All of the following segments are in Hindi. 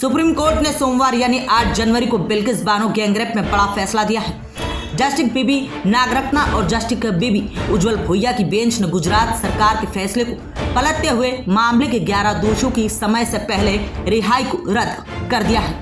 सुप्रीम कोर्ट ने सोमवार यानी 8 जनवरी को बिल्किस बानो गैंगरेप में बड़ा फैसला दिया है। जस्टिस बीबी नागरत्ना और जस्टिस बीबी उज्जवल भुइया की बेंच ने गुजरात सरकार के फैसले को पलटते हुए मामले के 11 दोषियों की समय से पहले रिहाई को रद्द कर दिया है।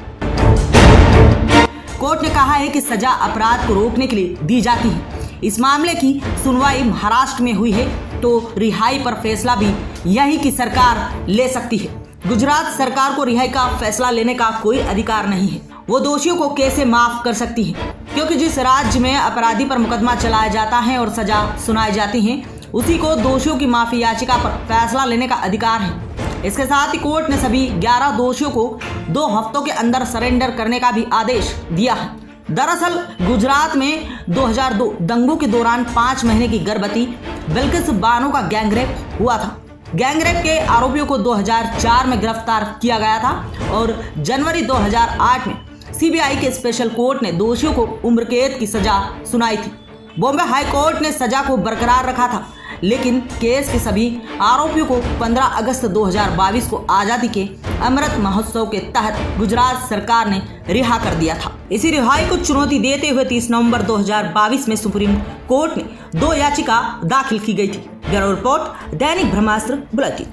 कोर्ट ने कहा है कि सजा अपराध को रोकने के लिए दी जाती है। इस मामले की सुनवाई महाराष्ट्र में हुई है तो रिहाई पर फैसला भी यही की सरकार ले सकती है। गुजरात सरकार को रिहाई का फैसला लेने का कोई अधिकार नहीं है। वो दोषियों को कैसे माफ कर सकती है, क्योंकि जिस राज्य में अपराधी पर मुकदमा चलाया जाता है और सजा सुनाई जाती है, उसी को दोषियों की माफी याचिका पर फैसला लेने का अधिकार है। इसके साथ ही कोर्ट ने सभी 11 दोषियों को 2 हफ्तों के अंदर सरेंडर करने का भी आदेश दिया है। दरअसल गुजरात में 2002 दंगों के दौरान 5 महीने की गर्भवती बिल्किस बानो का गैंगरेप हुआ था। गैंगरेप के आरोपियों को 2004 में गिरफ्तार किया गया था और जनवरी 2008 में सीबीआई के स्पेशल कोर्ट ने दोषियों को उम्र कैद की सजा सुनाई थी। बॉम्बे हाई कोर्ट ने सजा को बरकरार रखा था, लेकिन केस के सभी आरोपियों को 15 अगस्त 2022 को आजादी के अमृत महोत्सव के तहत गुजरात सरकार ने रिहा कर दिया था। इसी रिहाई को चुनौती देते हुए 30 नवंबर 2022 में सुप्रीम कोर्ट में 2 याचिका दाखिल की गई थी। ब्यूरो रिपोर्ट, दैनिक ब्रह्मास्त्र बुलेटिन।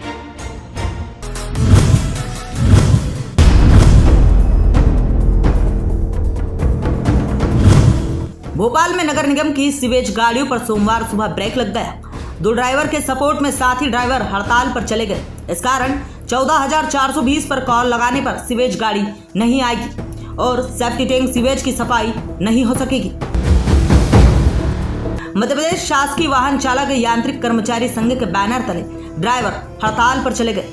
भोपाल में नगर निगम की सीवेज गाड़ियों पर सोमवार सुबह ब्रेक लग गया। 2 ड्राइवर के सपोर्ट में साथी ड्राइवर हड़ताल पर चले गए। इस कारण 14,420 पर कॉल लगाने पर सीवेज गाड़ी नहीं आएगी और सेफ्टी टैंक सीवेज की सफाई नहीं हो सकेगी। मध्य प्रदेश शासकीय वाहन चालक यांत्रिक कर्मचारी संघ के बैनर तले ड्राइवर हड़ताल पर चले गए।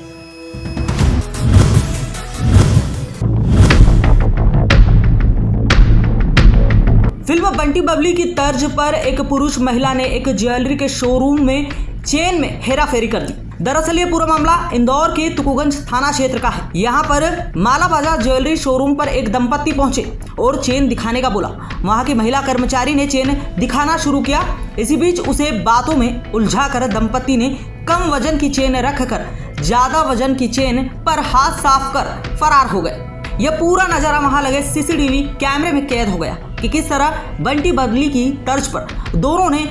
फिल्म बंटी बबली की तर्ज पर एक पुरुष महिला ने एक ज्वेलरी के शोरूम में चेन में हेराफेरी कर दी। दरअसल ये पूरा मामला इंदौर के तुकुगंज थाना क्षेत्र का है। यहाँ पर माला बाजार ज्वेलरी शोरूम पर एक दंपत्ति पहुंचे और चेन दिखाने का बोला। वहाँ की महिला कर्मचारी ने चेन दिखाना शुरू किया। इसी बीच उसे बातों में उलझाकर दंपत्ति ने कम वजन की चेन रखकर ज्यादा वजन की चेन पर हाथ साफ कर फरार हो गए। यह पूरा नजारा वहां लगे सीसीटीवी कैमरे में कैद हो गया कि किस तरह बंटी बबली की तर्ज पर दोनों ने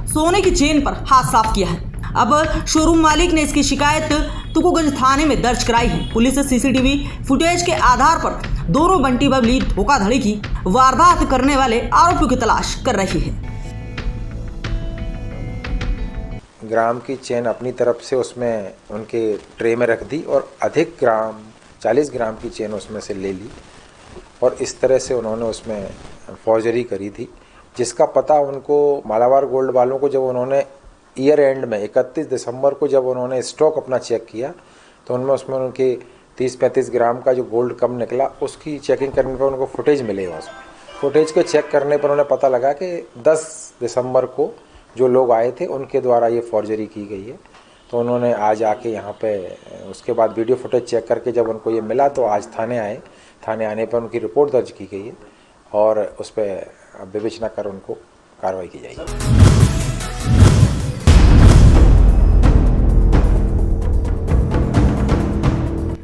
सोने की चेन पर हाथ साफ किया है। अब शोरूम मालिक ने इसकी शिकायत तुकुगंज थाने में दर्ज कराई है। पुलिस सीसीटीवी फुटेज के आधार पर दोनों बंटी बबली धोखाधड़ी की वारदात करने वाले आरोपियों की तलाश कर रही है। ग्राम की चेन अपनी तरफ से उसमें उनके ट्रे में रख दी और अधिक ग्राम 40 ग्राम की चेन उसमें से ले ली और इस तरह से उन्होंने उसमें फॉर्जरी करी थी, जिसका पता उनको मालाबार गोल्ड वालों को जब उन्होंने ईयर एंड में 31 दिसंबर को जब उन्होंने स्टॉक अपना चेक किया तो उसमें उनके 30-35 ग्राम का जो गोल्ड कम निकला, उसकी चेकिंग करने पर उनको फुटेज मिले। उसमें फुटेज को चेक करने पर उन्हें पता लगा कि 10 दिसंबर को जो लोग आए थे उनके द्वारा ये फॉर्जरी की गई है। तो उन्होंने आज आके यहाँ पे उसके बाद वीडियो फुटेज चेक करके जब उनको ये मिला तो आज थाने आए। थाने आने पर उनकी रिपोर्ट दर्ज की गई है और उस पर विवेचना कर उनको कार्रवाई की जाएगी।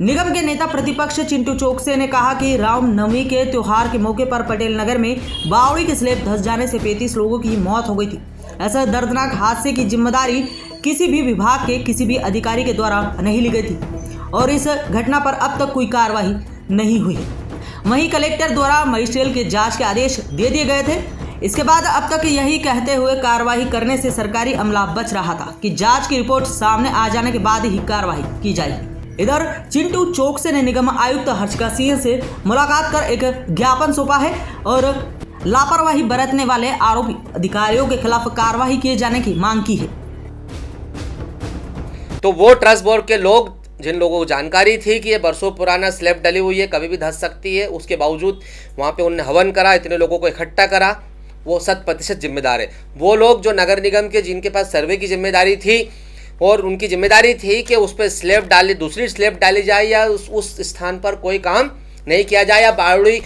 निगम के नेता प्रतिपक्ष चिंटू चोकसे ने कहा कि रामनवमी के त्योहार के मौके पर पटेल नगर में बावड़ी के स्लैब धंस जाने से 35 लोगों की मौत हो गई थी। ऐसा दर्दनाक हादसे की जिम्मेदारी किसी भी विभाग के किसी भी अधिकारी के द्वारा नहीं ली गई थी और इस घटना पर अब तक कोई कार्रवाई नहीं हुई है। वहीं कलेक्टर द्वारा मजिस्ट्रेट के जांच के आदेश दे दिए गए थे। इसके बाद अब तक यही कहते हुए कार्रवाई करने से सरकारी अमला बच रहा था कि जांच की रिपोर्ट सामने आ जाने के बाद ही कार्रवाई की जाएगी। इधर चिंटू चोकसे ने निगम आयुक्त हर्षिका सिंह से मुलाकात कर एक ज्ञापन सौंपा है और लापरवाही बरतने वाले आरोपी अधिकारियों के खिलाफ कार्रवाई किए जाने की मांग की है। तो वो ट्रस्ट बोर्ड के लोग जिन लोगों को जानकारी थी कि ये बरसों पुराना स्लैब डली हुई है, कभी भी धंस सकती है, उसके बावजूद वहाँ पे उन्होंने हवन करा, इतने लोगों को इकट्ठा करा, वो 100% जिम्मेदार है। वो लोग जो नगर निगम के जिनके पास सर्वे की जिम्मेदारी थी और उनकी जिम्मेदारी थी कि उस पर स्लैब डाली, दूसरी स्लैब डाली जाए या उस स्थान पर कोई काम नहीं किया जाए या बावड़ी।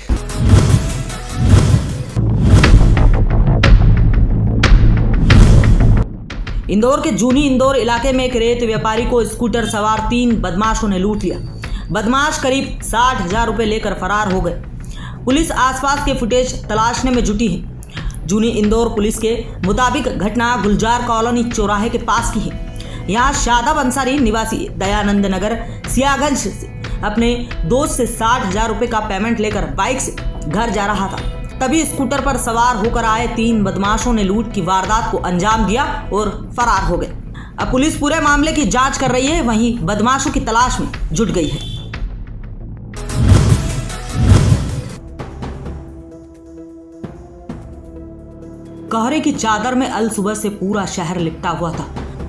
इंदौर के जूनी इंदौर इलाके में एक रेत व्यापारी को स्कूटर सवार 3 बदमाशों ने लूट लिया। बदमाश करीब 60,000 रुपए लेकर फरार हो गए। पुलिस आसपास के फुटेज तलाशने में जुटी है। जूनी इंदौर पुलिस के मुताबिक घटना गुलजार कॉलोनी चौराहे के पास की है। यहाँ शादाब अंसारी निवासी दयानंद नगर सियागंज से अपने दोस्त से 60,000 रुपए का पेमेंट लेकर बाइक से घर जा रहा था। तभी स्कूटर पर सवार होकर आए 3 बदमाशों ने लूट की वारदात को अंजाम दिया और फरार हो गए। अब पुलिस पूरे मामले की जांच कर रही है, वहीं बदमाशों की तलाश में जुट गई है। कोहरे की चादर में अल सुबह से पूरा शहर लिपटा हुआ था।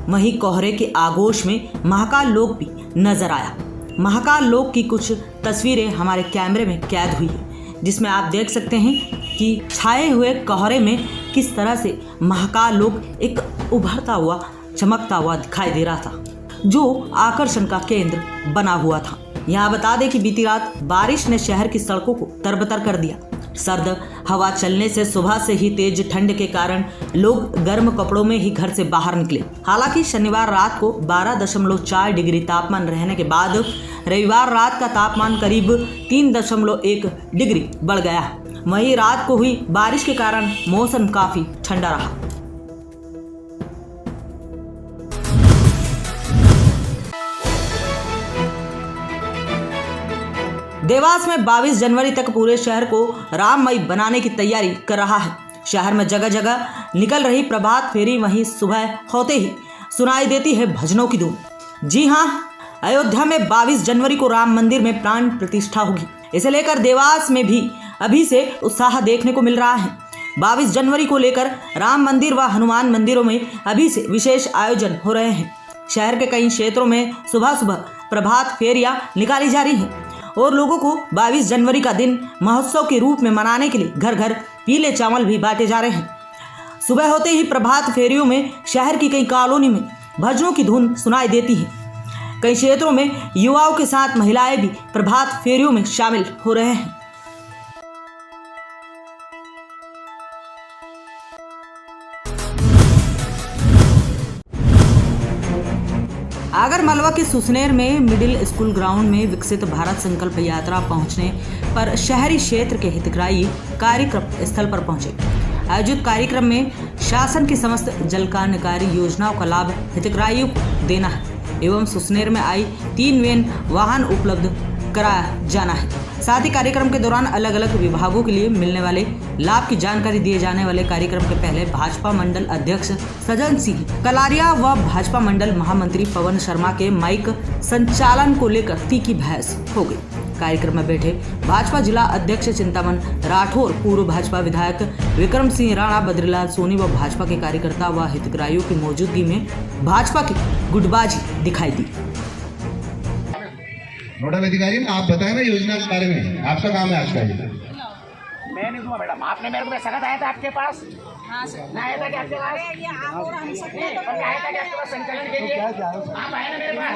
वहीं कोहरे के आगोश में महाकाल लोक भी नजर आया। महाकाल लोक की कुछ तस्वीरें हमारे कैमरे में कैद हुई है, जिसमें आप देख सकते हैं कि छाए हुए कोहरे में किस तरह से महाकाल लोक एक उभरता हुआ चमकता हुआ दिखाई दे रहा था, जो आकर्षण का केंद्र बना हुआ था। यहाँ बता दें कि बीती रात बारिश ने शहर की सड़कों को तरबतर कर दिया। सर्द हवा चलने से सुबह से ही तेज ठंड के कारण लोग गर्म कपड़ों में ही घर से बाहर निकले। हालांकि शनिवार रात को 12.4 डिग्री तापमान रहने के बाद रविवार रात का तापमान करीब 3.1 डिग्री बढ़ गया। वहीं रात को हुई बारिश के कारण मौसम काफी ठंडा रहा। देवास में 22 जनवरी तक पूरे शहर को राममय बनाने की तैयारी कर रहा है। शहर में जगह जगह निकल रही प्रभात फेरी वहीं सुबह होते ही सुनाई देती है भजनों की धूम। जी हां, अयोध्या में 22 जनवरी को राम मंदिर में प्राण प्रतिष्ठा होगी। इसे लेकर देवास में भी अभी से उत्साह देखने को मिल रहा है। 22 जनवरी को लेकर राम मंदिर व हनुमान मंदिरों में अभी से विशेष आयोजन हो रहे हैं। शहर के कई क्षेत्रों में सुबह सुबह प्रभात फेरियां निकाली जा रही हैं और लोगों को 22 जनवरी का दिन महोत्सव के रूप में मनाने के लिए घर घर पीले चावल भी बांटे जा रहे हैं। सुबह होते ही प्रभात फेरियों में शहर की कई कॉलोनी में भजनों की धुन सुनाई देती है। कई क्षेत्रों में युवाओं के साथ महिलाएं भी प्रभात फेरियों में शामिल हो रहे हैं। आगर मालवा के सुसनेर में मिडिल स्कूल ग्राउंड में विकसित भारत संकल्प यात्रा पहुंचने पर शहरी क्षेत्र के हितग्राही कार्यक्रम स्थल पर पहुंचे। आयोजित कार्यक्रम में शासन की समस्त जल कल्याणकारी योजनाओं का लाभ हितग्राहियों को देना है एवं सुसनेर में आई 3 वैन वाहन उपलब्ध कराया जाना है। साथ ही कार्यक्रम के दौरान अलग अलग विभागों के लिए मिलने वाले लाभ की जानकारी दिए जाने वाले कार्यक्रम के पहले भाजपा मंडल अध्यक्ष सज्जन सिंह कलारिया व भाजपा मंडल महामंत्री पवन शर्मा के माइक संचालन को लेकर तीखी बहस हो गई। कार्यक्रम में बैठे भाजपा जिला अध्यक्ष चिंतामन राठौर, पूर्व भाजपा विधायक विक्रम सिंह राणा, बद्रीलाल सोनी व भाजपा के कार्यकर्ता व हितग्राहियों की मौजूदगी में भाजपा की गुटबाजी दिखाई दी। नोडल अधिकारी में आप बताएं ना योजना के बारे में, आपका काम है आज का। मैं नहीं दूंगा मैडम, आपने मेरे को पैसा आया था आपके पास? हाँ सर। ना आया था क्या आपके पास? आया था क्या आपके पास संचालन के लिए? आप आए ना मेरे पास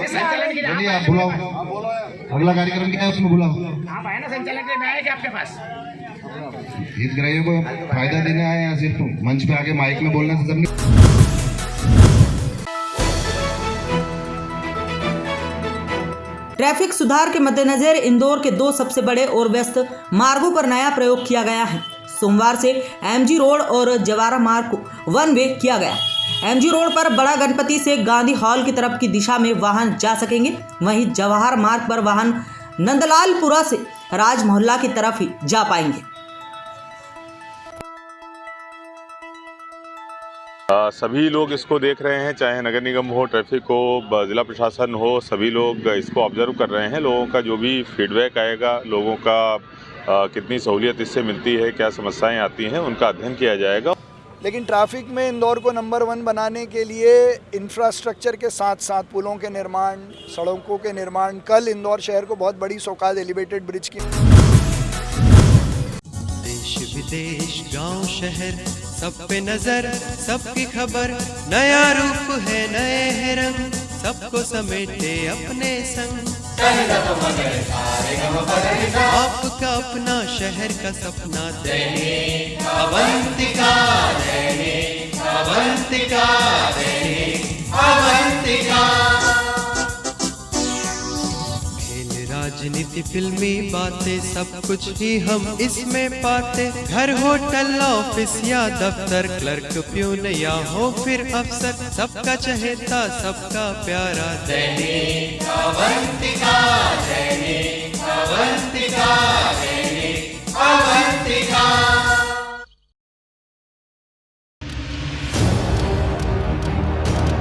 संचालन के लिए। आप बुलाओ, अगला कार्यक्रम क्या है उसमें बुलाओ। आप आए ना संचालन के लिए, मैं आया क्या आपके पास? हितग्राहियों को फायदा देने आए या सिर्फ मंच पे आके माइक में बोलने से सब? ट्रैफिक सुधार के मद्देनजर इंदौर के 2 सबसे बड़े और व्यस्त मार्गों पर नया प्रयोग किया गया है। सोमवार से एमजी रोड और जवाहर मार्ग को 1 वे किया गया। एमजी रोड पर बड़ा गणपति से गांधी हॉल की तरफ की दिशा में वाहन जा सकेंगे। वहीं जवाहर मार्ग पर वाहन नंदलालपुरा से राज मोहल्ला की तरफ ही जा पाएंगे। सभी लोग इसको देख रहे हैं, चाहे नगर निगम हो, ट्रैफिक हो, जिला प्रशासन हो, सभी लोग इसको ऑब्जर्व कर रहे हैं। लोगों का जो भी फीडबैक आएगा, लोगों का कितनी सहूलियत इससे मिलती है, क्या समस्याएं आती हैं, उनका अध्ययन किया जाएगा। लेकिन ट्रैफिक में इंदौर को नंबर 1 बनाने के लिए इंफ्रास्ट्रक्चर के साथ साथ पुलों के निर्माण, सड़कों के निर्माण, कल इंदौर शहर को बहुत बड़ी सौगात एलिवेटेड ब्रिज की। देश विदेश गांव शहर सब पे नजर, सबकी खबर, नया रूप है, नए है रंग, सबको समेटे अपने संग। आपका अपना शहर का सपना दैनिक अवंतिका, दैनिक अवंतिका, दैनिक अवंतिका। राजनीति फिल्मी बातें सब कुछ ही हम इसमें पाते। घर होटल ऑफिस या दफ्तर, क्लर्क प्यून या हो फिर अफसर, सबका चहेता सबका प्यारा दैनिक अवंतिका, दैनिक अवंतिका।